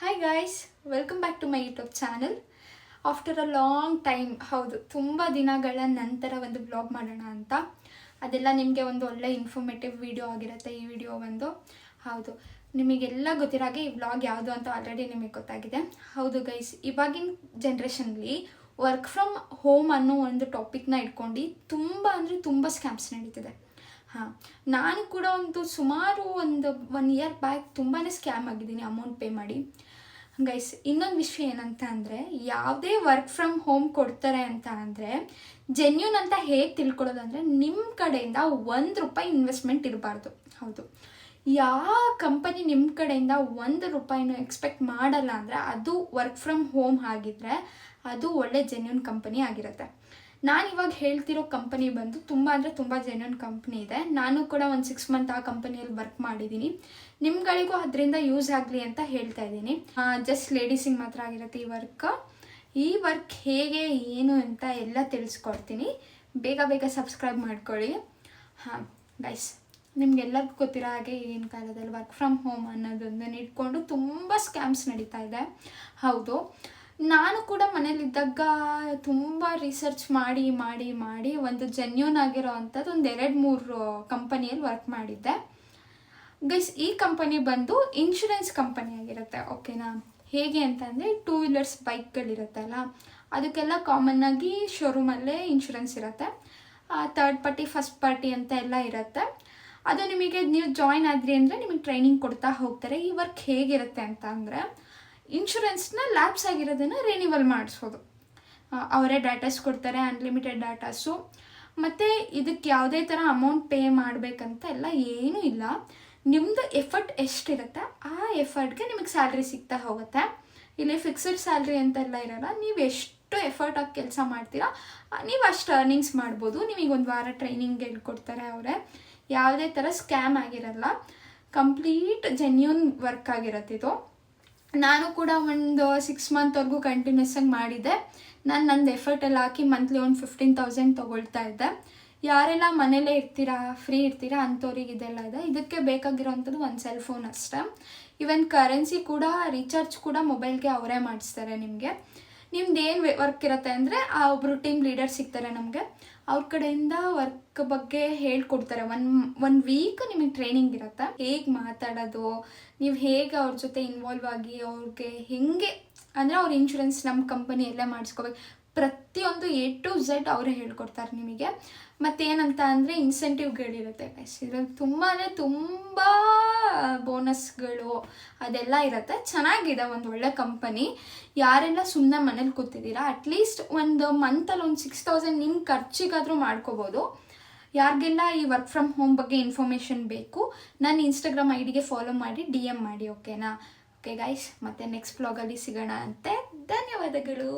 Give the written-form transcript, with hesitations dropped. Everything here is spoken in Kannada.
Hi guys, welcome back to my YouTube channel. After a long time, ಹೌದು ತುಂಬ ದಿನಗಳ ನಂತರ ಒಂದು ಬ್ಲಾಗ್ ಮಾಡೋಣ ಅಂತ. ಅದೆಲ್ಲ ನಿಮಗೆ ಒಂದು ಒಳ್ಳೆ ಇನ್ಫಾರ್ಮೇಟಿವ್ ವಿಡಿಯೋ ಆಗಿರುತ್ತೆ ಈ ವಿಡಿಯೋ ಒಂದು. ಹೌದು, ನಿಮಗೆಲ್ಲ ಗೊತ್ತಿರಾಗೆ ಈ ಬ್ಲಾಗ್ ಯಾವುದು ಅಂತ ಆಲ್ರೆಡಿ ನಿಮಗೆ ಗೊತ್ತಾಗಿದೆ. ಹೌದು ಗೈಸ್, ಇವಾಗಿನ ಜನ್ರೇಷನ್ಲಿ ವರ್ಕ್ ಫ್ರಮ್ ಹೋಮ್ ಅನ್ನೋ ಒಂದು ಟಾಪಿಕ್ನ ಇಟ್ಕೊಂಡು ತುಂಬ ಸ್ಕ್ಯಾಮ್ಸ್ ನಡೀತಿದೆ. ನಾನು ಕೂಡ ಸುಮಾರು ಒಂದು 1 ಇಯರ್ ಬ್ಯಾಕ್ ತುಂಬಾ ಸ್ಕ್ಯಾಮ್ ಆಗಿದ್ದೀನಿ ಅಮೌಂಟ್ ಪೇ ಮಾಡಿ. ಗೈಸ್, ಇನ್ನೊಂದು ವಿಷಯ ಏನಂತ ಅಂದರೆ, ಯಾವುದೇ ವರ್ಕ್ ಫ್ರಮ್ ಹೋಮ್ ಕೊಡ್ತಾರೆ ಅಂತ ಅಂದರೆ ಜೆನ್ಯೂನ್ ಅಂತ ಹೇಗೆ ತಿಳ್ಕೊಳ್ಳೋದಂದರೆ, ನಿಮ್ಮ ಕಡೆಯಿಂದ ₹1 ಇನ್ವೆಸ್ಟ್ಮೆಂಟ್ ಇರಬಾರ್ದು. ಹೌದು, ಯಾವ ಕಂಪನಿ ನಿಮ್ಮ ಕಡೆಯಿಂದ ₹1 ಎಕ್ಸ್ಪೆಕ್ಟ್ ಮಾಡಲ್ಲ ಅಂದರೆ ಅದು ವರ್ಕ್ ಫ್ರಮ್ ಹೋಮ್ ಆಗಿದ್ದರೆ ಅದು ಒಳ್ಳೆ ಜೆನ್ಯೂನ್ ಕಂಪನಿ ಆಗಿರುತ್ತೆ. ನಾನಿವಾಗ ಹೇಳ್ತಿರೋ ಕಂಪನಿ ಬಂದು ತುಂಬ ಜೆನ್ಯೂನ್ ಕಂಪ್ನಿ ಇದೆ. ನಾನು ಕೂಡ ಒಂದು 6 ಮಂತ್ ಆ ಕಂಪನಿಯಲ್ಲಿ ವರ್ಕ್ ಮಾಡಿದ್ದೀನಿ. ನಿಮ್ಗಳಿಗೂ ಅದರಿಂದ ಯೂಸ್ ಆಗಲಿ ಅಂತ ಹೇಳ್ತಾ ಇದ್ದೀನಿ. ಜಸ್ಟ್ ಲೇಡೀಸಿಗೆ ಮಾತ್ರ ಆಗಿರುತ್ತೆ ಈ ವರ್ಕ್ ಹೇಗೆ ಏನು ಅಂತ ಎಲ್ಲ ತಿಳಿಸ್ಕೊಡ್ತೀನಿ. ಬೇಗ ಸಬ್ಸ್ಕ್ರೈಬ್ ಮಾಡ್ಕೊಳ್ಳಿ. ಗೈಸ್, ನಿಮ್ಗೆಲ್ಲರಿಗೂ ಗೊತ್ತಿರೋ ಹಾಗೆ ಈಗಿನ ಕಾಲದಲ್ಲಿ ವರ್ಕ್ ಫ್ರಮ್ ಹೋಮ್ ಅನ್ನೋದೊಂದನ್ನು ಇಟ್ಕೊಂಡು ತುಂಬ ಸ್ಕ್ಯಾಮ್ಸ್ ನಡೀತಾ ಇದೆ. ಹೌದು, ನಾನು ಕೂಡ ಮನೇಲಿದ್ದಾಗ ತುಂಬ ರಿಸರ್ಚ್ ಮಾಡಿ ಒಂದು ಜೆನ್ಯೂನ್ ಆಗಿರೋ ಅಂಥದ್ದು ಒಂದು 2-3 ಕಂಪನಿಯಲ್ಲಿ ವರ್ಕ್ ಮಾಡಿದ್ದೆ. ಗೈಸ್, ಈ ಕಂಪನಿ ಬಂದು ಇನ್ಶೂರೆನ್ಸ್ ಕಂಪನಿ ಆಗಿರುತ್ತೆ. ಓಕೆನಾ? ಹೇಗೆ ಅಂತಂದರೆ, 2 ವೀಲರ್ಸ್ ಬೈಕ್ಗಳಿರುತ್ತಲ್ಲ, ಅದಕ್ಕೆಲ್ಲ ಕಾಮನ್ನಾಗಿ ಶೋರೂಮಲ್ಲೇ ಇನ್ಶೂರೆನ್ಸ್ ಇರುತ್ತೆ. 3rd ಪಾರ್ಟಿ, 1st ಪಾರ್ಟಿ ಅಂತ ಎಲ್ಲ ಇರುತ್ತೆ. ಅದು ನೀವು ಜಾಯ್ನ್ ಆದ್ರಿ ಅಂದರೆ ನಿಮಗೆ ಟ್ರೈನಿಂಗ್ ಕೊಡ್ತಾ ಹೋಗ್ತಾರೆ. ಈ ವರ್ಕ್ ಹೇಗಿರುತ್ತೆ ಅಂತ ಅಂದರೆ, ಇನ್ಶೂರೆನ್ಸ್ನ ಲ್ಯಾಪ್ಸ್ ಆಗಿರೋದನ್ನು ರಿನಿವಲ್ ಮಾಡಿಸೋದು. ಅವರೇ ಡಾಟಾಸ್ ಕೊಡ್ತಾರೆ, ಅನ್ಲಿಮಿಟೆಡ್ ಡಾಟಾಸು. ಮತ್ತು ಇದಕ್ಕೆ ಯಾವುದೇ ಥರ ಅಮೌಂಟ್ ಪೇ ಮಾಡಬೇಕಂತ ಎಲ್ಲ ಏನೂ ಇಲ್ಲ. ನಿಮ್ಮದು ಎಫರ್ಟ್ ಎಷ್ಟಿರುತ್ತೆ ಆ ಎಫರ್ಟ್ಗೆ ನಿಮಗೆ ಸ್ಯಾಲ್ರಿ ಸಿಗ್ತಾ ಹೋಗುತ್ತೆ. ಇಲ್ಲಿ ಫಿಕ್ಸ್ಡ್ ಸ್ಯಾಲ್ರಿ ಅಂತೆಲ್ಲ ಇರೋಲ್ಲ. ನೀವು ಎಷ್ಟು ಎಫರ್ಟ್ ಆಗಿ ಕೆಲಸ ಮಾಡ್ತೀರಾ ನೀವು ಅಷ್ಟು ಅರ್ನಿಂಗ್ಸ್ ಮಾಡ್ಬೋದು. ನಿಮಗೆ ಒಂದು ವಾರ ಟ್ರೈನಿಂಗ್ ಹೇಳ್ಕೊಡ್ತಾರೆ ಅವರೇ. ಯಾವುದೇ ಥರ ಸ್ಕ್ಯಾಮ್ ಆಗಿರಲ್ಲ. ಕಂಪ್ಲೀಟ್ ಜೆನ್ಯೂನ್ ವರ್ಕ್ ಆಗಿರುತ್ತೆ ಇದು. ನಾನು ಕೂಡ ಒಂದು 6 ಮಂತ್ವರೆಗೂ ಕಂಟಿನ್ಯೂಸ್ ಆಗಿ ಮಾಡಿದ್ದೆ. ನಂದು ಎಫರ್ಟ್ ಎಲ್ಲ ಹಾಕಿ ಮಂತ್ಲಿ ಒಂದು 15,000 ತೊಗೊಳ್ತಾ ಇದ್ದೆ. ಯಾರೆಲ್ಲ ಮನೇಲೇ ಫ್ರೀ ಇರ್ತೀರಾ ಅಂಥವ್ರಿಗೆ ಇದೆಲ್ಲ ಇದೆ. ಇದಕ್ಕೆ ಬೇಕಾಗಿರೋವಂಥದ್ದು ಒಂದು ಸೆಲ್ ಫೋನ್ ಅಷ್ಟೇ. ಈವನ್ ಕರೆನ್ಸಿ ಕೂಡ, ರೀಚಾರ್ಜ್ ಕೂಡ ಮೊಬೈಲ್ಗೆ ಅವರೇ ಮಾಡಿಸ್ತಾರೆ ನಿಮಗೆ. ನಿಮ್ದು ಏನು ವರ್ಕ್ ಇರುತ್ತೆ ಅಂದರೆ, ಒಬ್ಬರು ಟೀಮ್ ಲೀಡರ್ ಸಿಗ್ತಾರೆ ನಮಗೆ. ಅವ್ರ ಕಡೆಯಿಂದ ವರ್ಕ್ ಬಗ್ಗೆ ಹೇಳ್ಕೊಡ್ತಾರೆ. ಒನ್ ವೀಕ್ ನಿಮಗೆ ಟ್ರೈನಿಂಗ್ ಇರುತ್ತೆ. ಹೇಗೆ ಮಾತಾಡೋದು, ನೀವು ಹೇಗೆ ಅವ್ರ ಜೊತೆ ಇನ್ವಾಲ್ವ್ ಆಗಿ ಅವ್ರಿಗೆ ಹೇಗೆ ಅಂದರೆ ಅವ್ರ ಇನ್ಶೂರೆನ್ಸ್ ನಮ್ಮ ಕಂಪನಿಯಲ್ಲೇ ಮಾಡಿಸ್ಕೋಬೇಕು, ಪ್ರತಿಯೊಂದು A to Z ಅವರೇ ಹೇಳ್ಕೊಡ್ತಾರೆ ನಿಮಗೆ. ಮತ್ತೇನಂತ ಅಂದರೆ ಇನ್ಸೆಂಟಿವ್ಗಳಿರುತ್ತೆ ಗೈಸ್. ಇದರಲ್ಲಿ ತುಂಬ ಬೋನಸ್ಗಳು ಅದೆಲ್ಲ ಇರುತ್ತೆ. ಚೆನ್ನಾಗಿದೆ, ಒಂದು ಒಳ್ಳೆ ಕಂಪನಿ. ಯಾರೆಲ್ಲ ಸುಮ್ಮನೆ ಮನೇಲಿ ಕೂತಿದ್ದೀರಾ, ಅಟ್ಲೀಸ್ಟ್ ಒಂದು ಮಂತಲ್ಲಿ ಒಂದು 6,000 ನಿಮ್ಮ ಖರ್ಚಿಗಾದರೂ ಮಾಡ್ಕೋಬೋದು. ಯಾರಿಗೆಲ್ಲ ಈ ವರ್ಕ್ ಫ್ರಮ್ ಹೋಮ್ ಬಗ್ಗೆ ಇನ್ಫಾರ್ಮೇಷನ್ ಬೇಕು, ನನ್ನ ಇನ್ಸ್ಟಾಗ್ರಾಮ್ ID ಫಾಲೋ ಮಾಡಿ DM ಮಾಡಿ. ಓಕೆನಾ? ಓಕೆ ಗೈಸ್, ಮತ್ತೆ ನೆಕ್ಸ್ಟ್ ವ್ಲಾಗಲ್ಲಿ ಸಿಗೋಣ ಅಂತೆ. ಧನ್ಯವಾದಗಳು.